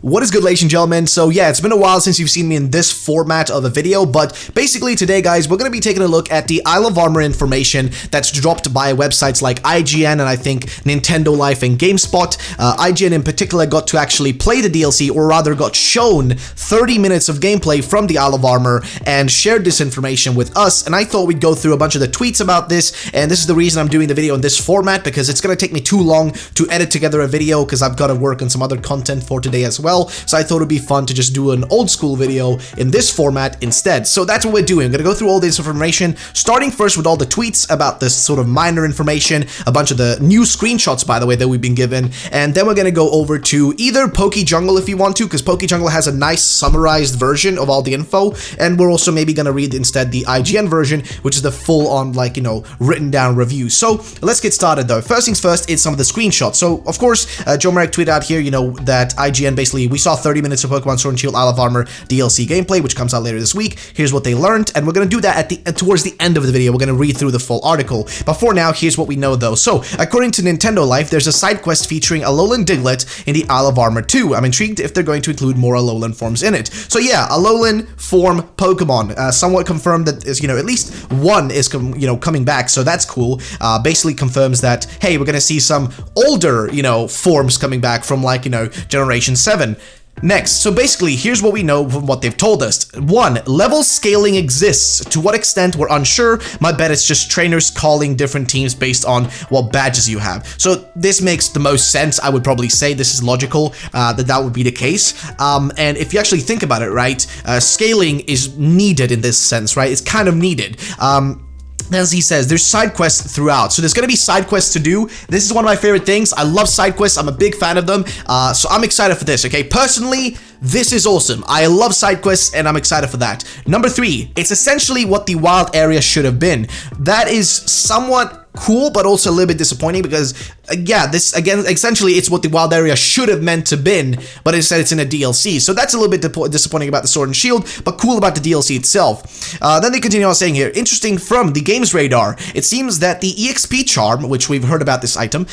What is good, ladies and gentlemen? So yeah, it's been a while since you've seen me in this format of a video, but basically today, guys, we're going to be taking a look at the Isle of Armor information that's dropped by websites like IGN and I think Nintendo Life and GameSpot. IGN in particular got to actually play the DLC, or rather got shown 30 minutes of gameplay from the Isle of Armor and shared this information with us, and I thought we'd go through a bunch of the tweets about this, and this is the reason I'm doing the video in this format, because it's going to take me too long to edit together a video because I've got to work on some other content for today as well. So I thought it'd be fun to just do an old school video in this format instead. So that's what we're doing. I'm gonna go through all this information, starting first with all the tweets about this sort of minor information, a bunch of the new screenshots, by the way, that we've been given, and then we're gonna go over to either PokeJungle if you want to, because PokeJungle has a nice summarized version of all the info, and we're also maybe gonna read instead the IGN version, which is the full-on, like, you know, written down review. So let's get started though. First things first, it's some of the screenshots. So of course, Joe Merrick tweeted out here, you know, that IGN basically, we saw 30 minutes of Pokemon Sword and Shield Isle of Armor DLC gameplay, which comes out later this week. Here's what they learned, and we're going to do that towards the end of the video. We're going to read through the full article. But for now, here's what we know though. So, according to Nintendo Life, there's a side quest featuring Alolan Diglett in the Isle of Armor 2. I'm intrigued if they're going to include more Alolan forms in it. So yeah, Alolan form Pokemon. Somewhat confirmed that is, you know, at least one is coming back, so that's cool. Basically confirms that, hey, we're going to see some older, you know, forms coming back from, like, you know, Generation 7. Next, so basically, here's what we know from what they've told us. 1. Level scaling exists. To what extent, we're unsure. My bet it's just trainers calling different teams based on what badges you have. So this makes the most sense. I would probably say this is logical, that would be the case. And if you actually think about it, right, scaling is needed in this sense, right? It's kind of needed. As he says, there's side quests throughout, so there's gonna be side quests to do. This is one of my favorite things. I love side quests. I'm a big fan of them, so I'm excited for this. Okay, personally, this is awesome. I love side quests, and I'm excited for that. Number 3, it's essentially what the wild area should have been. That is somewhat cool, but also a little bit disappointing because, yeah, this, again, essentially it's what the wild area should have meant to been, but instead it's in a DLC. So that's a little bit disappointing about the Sword and Shield, but cool about the DLC itself. Then they continue on saying here, interesting from the game's radar. It seems that the Exp Charm, which we've heard about this item,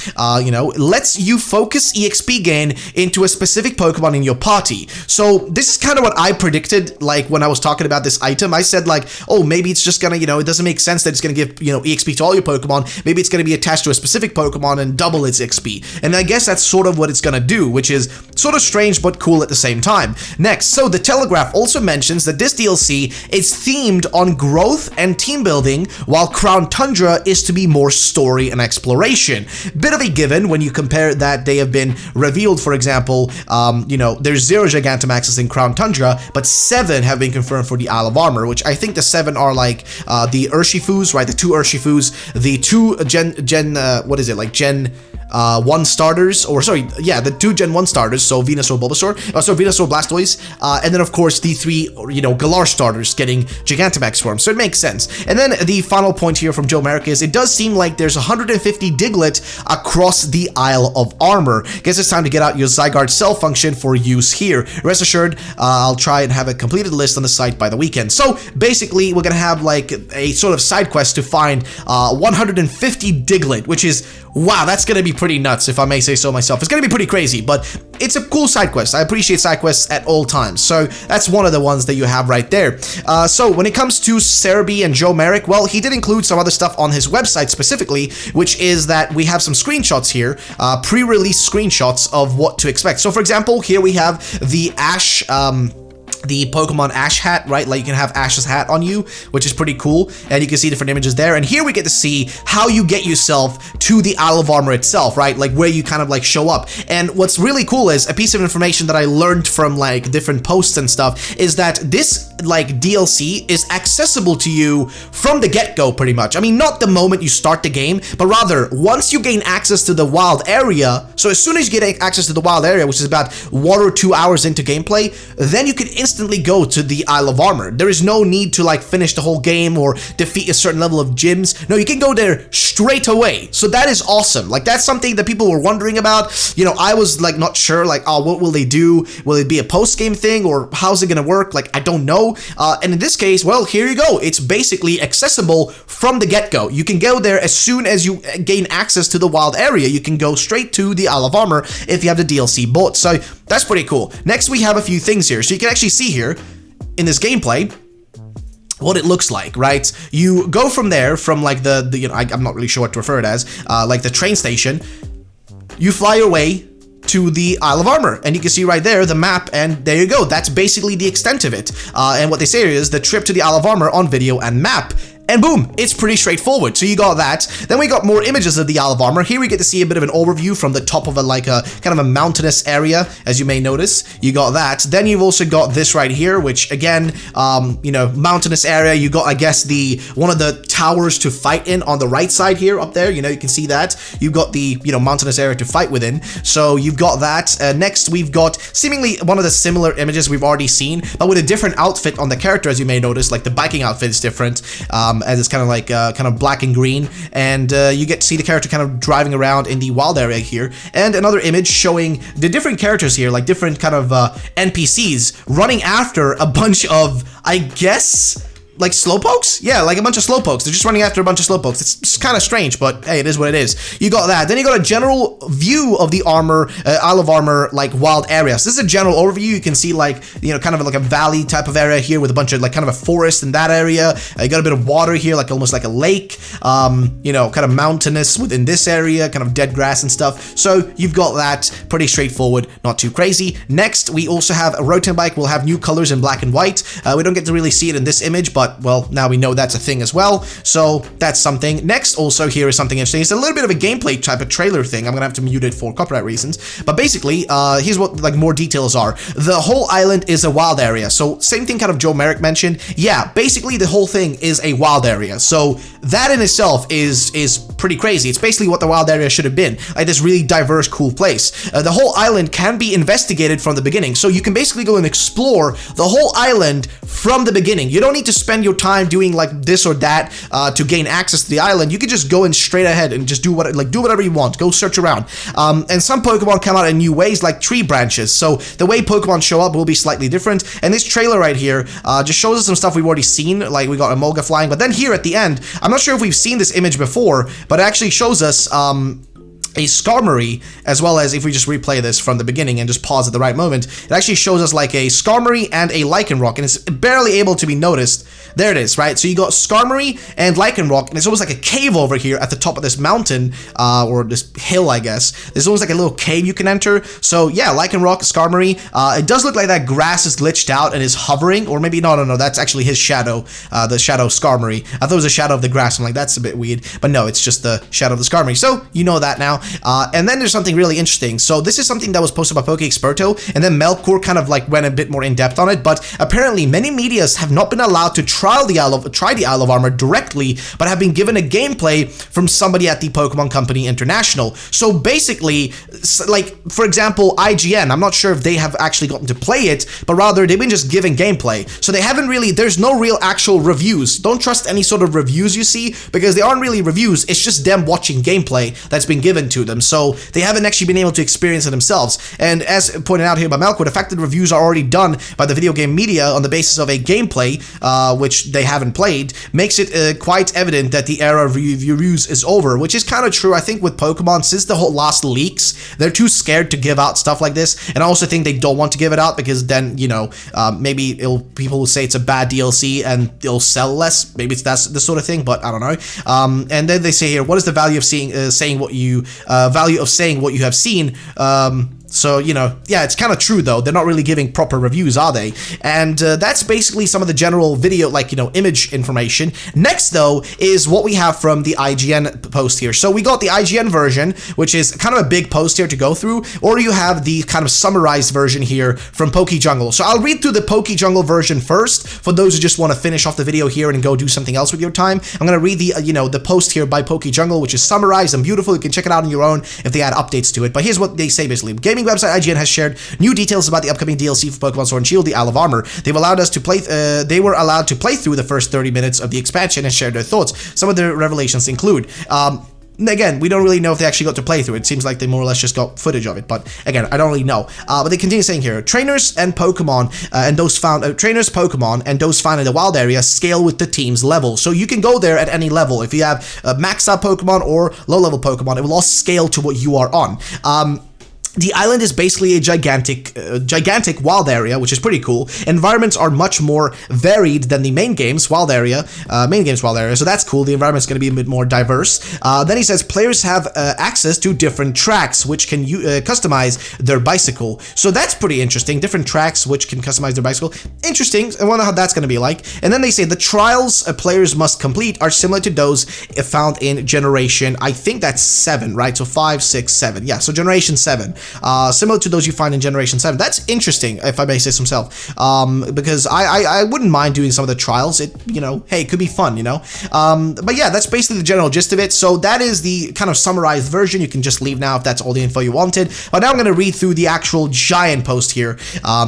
you know, lets you focus Exp gain into a specific Pokemon in your party. So this is kind of what I predicted, like, when I was talking about this item. I said, like, oh, maybe it's just gonna, you know, it doesn't make sense that it's gonna give, you know, Exp to all your Pokemon. Maybe it's going to be attached to a specific Pokemon and double its XP. And I guess that's sort of what it's going to do, which is sort of strange but cool at the same time. Next, so the Telegraph also mentions that this DLC is themed on growth and team building, while Crown Tundra is to be more story and exploration. Bit of a given when you compare that they have been revealed, for example, you know, there's 0 Gigantamaxes in Crown Tundra, but 7 have been confirmed for the Isle of Armor, which I think the 7 are like the Urshifus, right? The 2 Urshifus, the 2 Gen 1 starters, or sorry, yeah, the 2 Gen 1 starters, so Venusaur, Bulbasaur, Venusaur, Blastoise, and then of course the 3, you know, Galar starters getting Gigantamax forms, so it makes sense. And then the final point here from Joe Merrick is, it does seem like there's 150 Diglett across the Isle of Armor. Guess it's time to get out your Zygarde cell function for use here. Rest assured, I'll try and have a completed list on the site by the weekend. So basically, we're gonna have like a sort of side quest to find 150 Diglett, which is, wow, that's gonna be pretty nuts, if I may say so myself. It's gonna be pretty crazy, but it's a cool side quest. I appreciate side quests at all times, so that's one of the ones that you have right there. So when it comes to Cerebi and Joe Merrick, well, he did include some other stuff on his website specifically, which is that we have some screenshots here, pre-release screenshots of what to expect. So for example, here we have the Ash, the Pokemon Ash hat, right? Like, you can have Ash's hat on you, which is pretty cool, and you can see different images there. And here we get to see how you get yourself to the Isle of Armor itself, right? Like, where you kind of like show up. And what's really cool is a piece of information that I learned from like different posts and stuff is that this like DLC is accessible to you from the get-go, pretty much. I mean, not the moment you start the game, but rather once you gain access to the wild area. So as soon as you get access to the wild area, which is about 1 or 2 hours into gameplay, then you can instantly go to the Isle of Armor. There is no need to like finish the whole game or defeat a certain level of gyms. No, you can go there straight away. So that is awesome. Like, that's something that people were wondering about. You know, I was like not sure, like, oh, what will they do? Will it be a post-game thing, or how's it gonna work? Like, I don't know. And in this case, well, here you go. It's basically accessible from the get-go. You can go there as soon as you gain access to the wild area. You can go straight to the Isle of Armor if you have the DLC bought. So that's pretty cool. Next, we have a few things here. So you can actually see here in this gameplay what it looks like, right? You go from there, from like the you know, I'm not really sure what to refer it as, like the train station. You fly your way to the Isle of Armor, and you can see right there the map, and there you go. That's basically the extent of it. And what they say is the trip to the Isle of Armor on video and map. And boom, it's pretty straightforward. So you got that. Then we got more images of the Isle of Armor. Here we get to see a bit of an overview from the top of a kind of a mountainous area, as you may notice. You got that. Then you've also got this right here, which again, you know, mountainous area. You got, I guess, one of the towers to fight in on the right side here, up there. You know, you can see that. You've got the, you know, mountainous area to fight within. So you've got that. Next, we've got seemingly one of the similar images we've already seen, but with a different outfit on the character, as you may notice. Like the biking outfit is different. As it's kind of like kind of black and green, and you get to see the character kind of driving around in the wild area here, and another image showing the different characters here, like different kind of NPCs running after a bunch of, I guess, like slowpokes? Yeah, like a bunch of slowpokes. They're just running after a bunch of slowpokes. It's kind of strange, but hey, it is what it is. You got that. Then you got a general view of the armor, Isle of Armor, like wild areas. This is a general overview. You can see like, you know, kind of like a valley type of area here with a bunch of like kind of a forest in that area. You got a bit of water here, like almost like a lake, you know, kind of mountainous within this area, kind of dead grass and stuff. So you've got that, pretty straightforward, not too crazy. Next, we also have a road bike. We'll have new colors in black and white. We don't get to really see it in this image, but well, now we know that's a thing as well, so that's something. Next, also here is something interesting. It's a little bit of a gameplay type of trailer thing. I'm gonna have to mute it for copyright reasons, but basically, here's what like more details are. The whole island is a wild area, so same thing kind of Joe Merrick mentioned. Yeah, basically the whole thing is a wild area, so that in itself is pretty crazy. It's basically what the wild area should have been, like this really diverse, cool place. The whole island can be investigated from the beginning, so you can basically go and explore the whole island from the beginning. You don't need to spend your time doing like this or that to gain access to the island. You can just go in straight ahead and just do whatever you want. Go search around. And some Pokemon come out in new ways, like tree branches. So the way Pokemon show up will be slightly different. And this trailer right here just shows us some stuff we've already seen. Like we got Emolga flying, but then here at the end, I'm not sure if we've seen this image before, but it actually shows us a Skarmory, as well as if we just replay this from the beginning and just pause at the right moment, it actually shows us like a Skarmory and a Lycanroc, and it's barely able to be noticed. There it is, right? So you got Skarmory and Lycanroc, and it's almost like a cave over here at the top of this mountain, or this hill, I guess. There's almost like a little cave you can enter. So yeah, Lycanroc, Skarmory. It does look like that grass is glitched out and is hovering, or maybe, no, that's actually his shadow, the shadow Skarmory. I thought it was a shadow of the grass. I'm like, that's a bit weird, but no, it's just the shadow of the Skarmory. So you know that now. And then there's something really interesting. So this is something that was posted by PokeExperto, and then Melkor kind of like went a bit more in depth on it. But apparently, many medias have not been allowed to try the Isle of Armor directly, but have been given a gameplay from somebody at the Pokemon Company International. So basically, like for example, IGN. I'm not sure if they have actually gotten to play it, but rather they've been just given gameplay. So they haven't really. There's no real actual reviews. Don't trust any sort of reviews you see, because they aren't really reviews. It's just them watching gameplay that's been given to them. So they haven't actually been able to experience it themselves. And as pointed out here by Melkor, the fact that reviews are already done by the video game media on the basis of a gameplay, which they haven't played, makes it quite evident that the era of reviews is over, which is kind of true. I think with Pokemon, since the whole last leaks, they're too scared to give out stuff like this. And I also think they don't want to give it out because then, you know, maybe people will say it's a bad DLC and it'll sell less. Maybe that's the sort of thing, but I don't know. And then they say here, what is the value of saying what you have seen? So, you know, yeah, it's kind of true, though. They're not really giving proper reviews, are they? And that's basically some of the general video, like, you know, image information. Next, though, is what we have from the IGN post here. So we got the IGN version, which is kind of a big post here to go through, or you have the kind of summarized version here from PokeJungle. So I'll read through the PokeJungle version first, for those who just want to finish off the video here and go do something else with your time. I'm going to read the, you know, the post here by PokeJungle, which is summarized and beautiful. You can check it out on your own if they add updates to it. But here's what they say, basically. Gaming website IGN has shared new details about the upcoming DLC for Pokemon Sword and Shield, the Isle of Armor. They were allowed to play through the first 30 minutes of the expansion and share their thoughts. Some of the revelations include, again, we don't really know if they actually got to play through it. It seems like they more or less just got footage of it, but again, I don't really know. But they continue saying here, trainers Pokemon and those found in the wild area scale with the team's level. So you can go there at any level. If you have maxed out Pokemon or low level Pokemon, it will all scale to what you are on. The island is basically a gigantic wild area, which is pretty cool. Environments are much more varied than the main game's wild area, so that's cool. The environment's going to be a bit more diverse. Then he says players have access to different tracks, which can customize their bicycle. So that's pretty interesting. Different tracks which can customize their bicycle. Interesting. I wonder how that's going to be like. And then they say the trials players must complete are similar to those found in Generation, I think that's 7, right? So 5, 6, 7. Yeah, so Generation 7. Similar to those you find in Generation 7. That's interesting, if I may say so myself, because I wouldn't mind doing some of the trials. It, you know, hey, it could be fun, you know. But yeah, that's basically the general gist of it. So that is the kind of summarized version. You can just leave now if that's all the info you wanted. But now I'm going to read through the actual giant post here,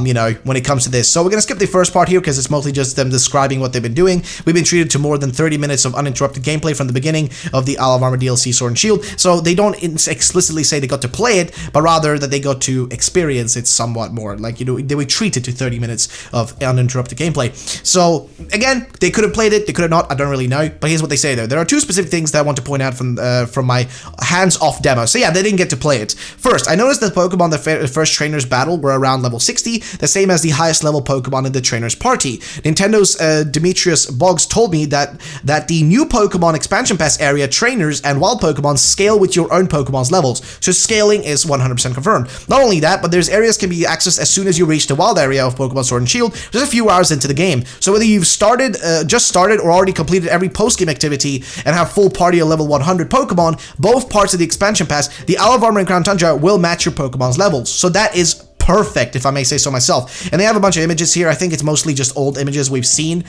you know, when it comes to this. So we're going to skip the first part here because it's mostly just them describing what they've been doing. We've been treated to more than 30 minutes of uninterrupted gameplay from the beginning of the Isle of Armor DLC Sword and Shield. So they don't explicitly say they got to play it, but rather that they got to experience it somewhat more. Like, you know, they were treated to 30 minutes of uninterrupted gameplay. So again, they could have played it, they could have not, I don't really know, but here's what they say there. There are two specific things that I want to point out from my hands-off demo. So yeah, they didn't get to play it. First, I noticed that Pokemon the first trainers battle were around level 60, the same as the highest level Pokemon in the trainers party. Nintendo's Demetrius Boggs told me that the new Pokemon expansion pass area trainers and wild Pokemon scale with your own Pokemon's levels. So scaling is 100% confirmed. Not only that, but there's areas can be accessed as soon as you reach the wild area of Pokemon Sword and Shield, just a few hours into the game. So whether you've just started or already completed every post-game activity and have full party of level 100 Pokemon, both parts of the expansion pass, the Isle of Armor and Crown Tundra will match your Pokemon's levels. So that is perfect, if I may say so myself. And they have a bunch of images here. I think it's mostly just old images we've seen.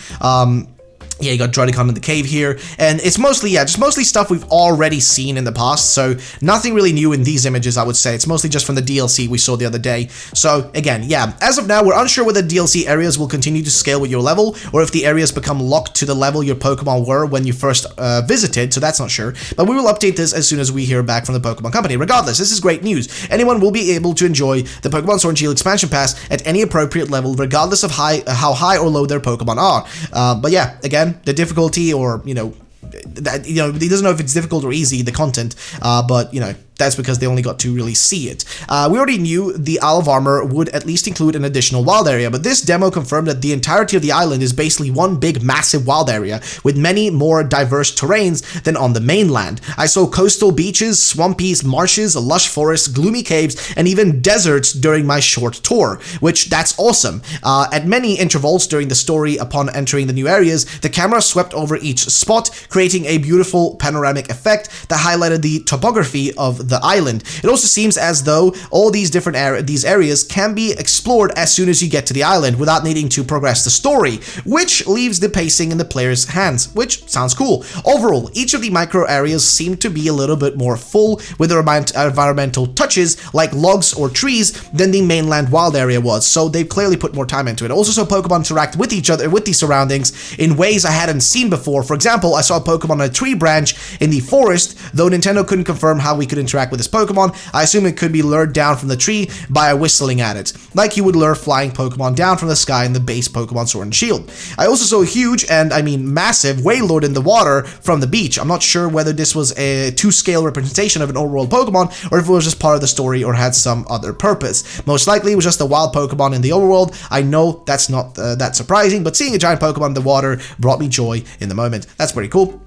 Yeah, you got Drudicon in the cave here, and it's mostly, yeah, just mostly stuff we've already seen in the past, so nothing really new in these images, I would say. It's mostly just from the DLC we saw the other day. So again, yeah, as of now, we're unsure whether DLC areas will continue to scale with your level, or if the areas become locked to the level your Pokemon were when you first visited, so that's not sure, but we will update this as soon as we hear back from the Pokemon Company. Regardless, this is great news. Anyone will be able to enjoy the Pokemon Sword and Shield expansion pass at any appropriate level, regardless of how high or low their Pokemon are. But yeah, again, the difficulty, or, you know, he doesn't know if it's difficult or easy, the content, but, you know, that's because they only got to really see it. We already knew the Isle of Armor would at least include an additional wild area, but this demo confirmed that the entirety of the island is basically one big massive wild area with many more diverse terrains than on the mainland. I saw coastal beaches, swampies, marshes, lush forests, gloomy caves, and even deserts during my short tour, which that's awesome. At many intervals during the story upon entering the new areas, the camera swept over each spot, creating a beautiful panoramic effect that highlighted the topography of the island. It also seems as though all these different areas can be explored as soon as you get to the island without needing to progress the story, which leaves the pacing in the player's hands, which sounds cool. Overall, each of the micro areas seem to be a little bit more full with the environmental touches like logs or trees than the mainland wild area was, so they've clearly put more time into it. Also saw Pokemon interact with each other, with the surroundings, in ways I hadn't seen before. For example, I saw a Pokemon on a tree branch in the forest, though Nintendo couldn't confirm how we could interact with this Pokemon. I assume it could be lured down from the tree by whistling at it, like you would lure flying Pokemon down from the sky in the base Pokemon Sword and Shield. I also saw a huge, and I mean massive, Wailord in the water from the beach. I'm not sure whether this was a 2-scale representation of an overworld Pokemon, or if it was just part of the story or had some other purpose. Most likely it was just a wild Pokemon in the overworld. I know that's not that surprising, but seeing a giant Pokemon in the water brought me joy in the moment. That's pretty cool.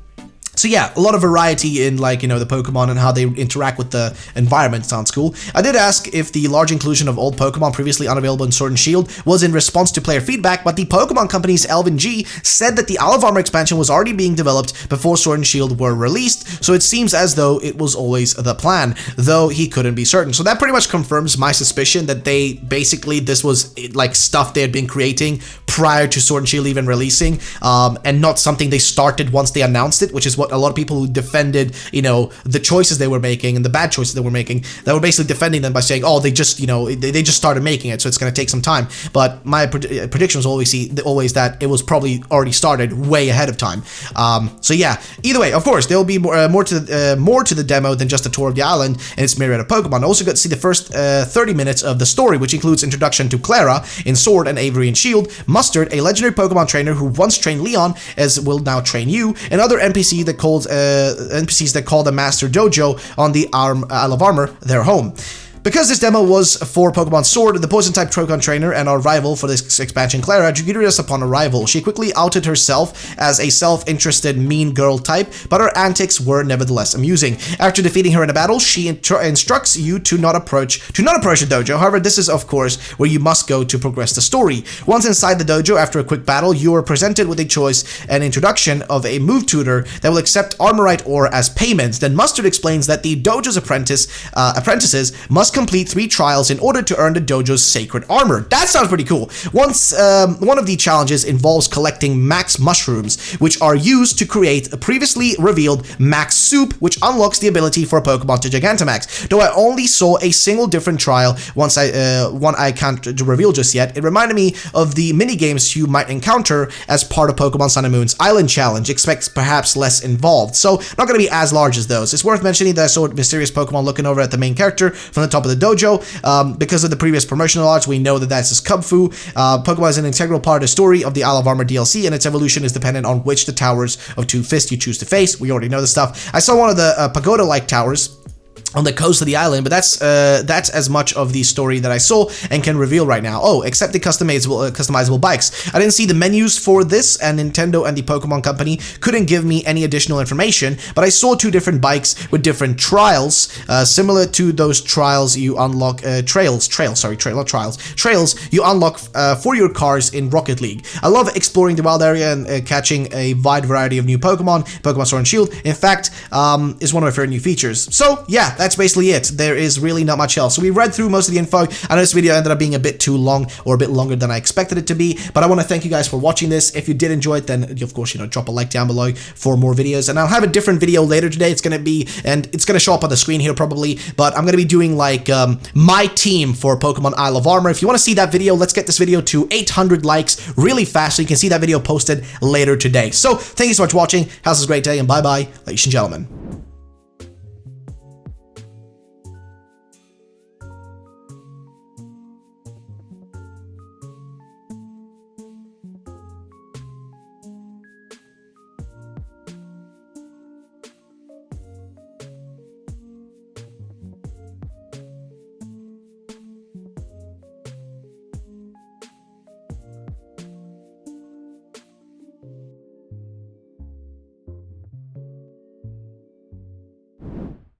So yeah, a lot of variety in, like, you know, the Pokemon and how they interact with the environment. Sounds cool. I did ask if the large inclusion of old Pokemon previously unavailable in Sword and Shield was in response to player feedback, but the Pokemon company's Elvin G said that the Isle of Armor expansion was already being developed before Sword and Shield were released, so it seems as though it was always the plan, though he couldn't be certain. So that pretty much confirms my suspicion that they basically, this was like stuff they had been creating prior to Sword and Shield even releasing, and not something they started once they announced it, which is what a lot of people who defended, you know, the choices they were making and the bad choices they were making, that were basically defending them by saying, oh, they just, you know, they just started making it, so it's going to take some time. But my prediction was always that it was probably already started way ahead of time. So yeah, either way, of course, there will be more to the demo than just a tour of the island and its myriad of Pokemon. I also got to see the first 30 minutes of the story, which includes introduction to Clara in Sword and Avery in Shield, Mustard, a legendary Pokemon trainer who once trained Leon, as will now train you, and other NPCs that call the Master Dojo on the Isle of Armor their home. Because this demo was for Pokemon Sword, the Poison-type Trogon trainer and our rival for this expansion, Clara, greeted us upon arrival. She quickly outed herself as a self-interested mean girl type, but her antics were nevertheless amusing. After defeating her in a battle, she instructs you to not approach the dojo. However, this is of course where you must go to progress the story. Once inside the dojo, after a quick battle, you are presented with a choice and introduction of a move tutor that will accept Armorite ore as payment. Then Mustard explains that the dojo's apprentices must complete 3 trials in order to earn the dojo's sacred armor. That sounds pretty cool. Once one of the challenges involves collecting max mushrooms, which are used to create a previously revealed max soup, which unlocks the ability for a Pokemon to Gigantamax. Though I only saw a single different trial, one I can't reveal just yet, it reminded me of the mini-games you might encounter as part of Pokemon Sun and Moon's Island Challenge. Expect perhaps less involved, so not going to be as large as those. It's worth mentioning that I saw a mysterious Pokemon looking over at the main character from the top of the dojo. Because of the previous promotional arts, we know that that's his Kubfu. Pokemon is an integral part of the story of the Isle of Armor DLC, and its evolution is dependent on which the Towers of Two Fists you choose to face. We already know this stuff. I saw one of the pagoda-like towers on the coast of the island, but that's as much of the story that I saw and can reveal right now. Oh, except the customizable bikes. I didn't see the menus for this, and Nintendo and the Pokemon Company couldn't give me any additional information, but I saw 2 different bikes with different trials, similar to those trials you unlock, trails you unlock for your cars in Rocket League. I love exploring the wild area and catching a wide variety of new Pokemon Sword and Shield, in fact, is one of my favorite new features. So, yeah, that's basically it. There is really not much else. So we read through most of the info. I know this video ended up being a bit too long, or a bit longer than I expected it to be, but I want to thank you guys for watching this. If you did enjoy it, then of course, drop a like down below for more videos, and I'll have a different video later today. It's going to show up on the screen here probably, but I'm going to be doing like my team for Pokemon Isle of Armor. If you want to see that video, let's get this video to 800 likes really fast so you can see that video posted later today. So thank you so much for watching. Have a great day, and bye bye, ladies and gentlemen.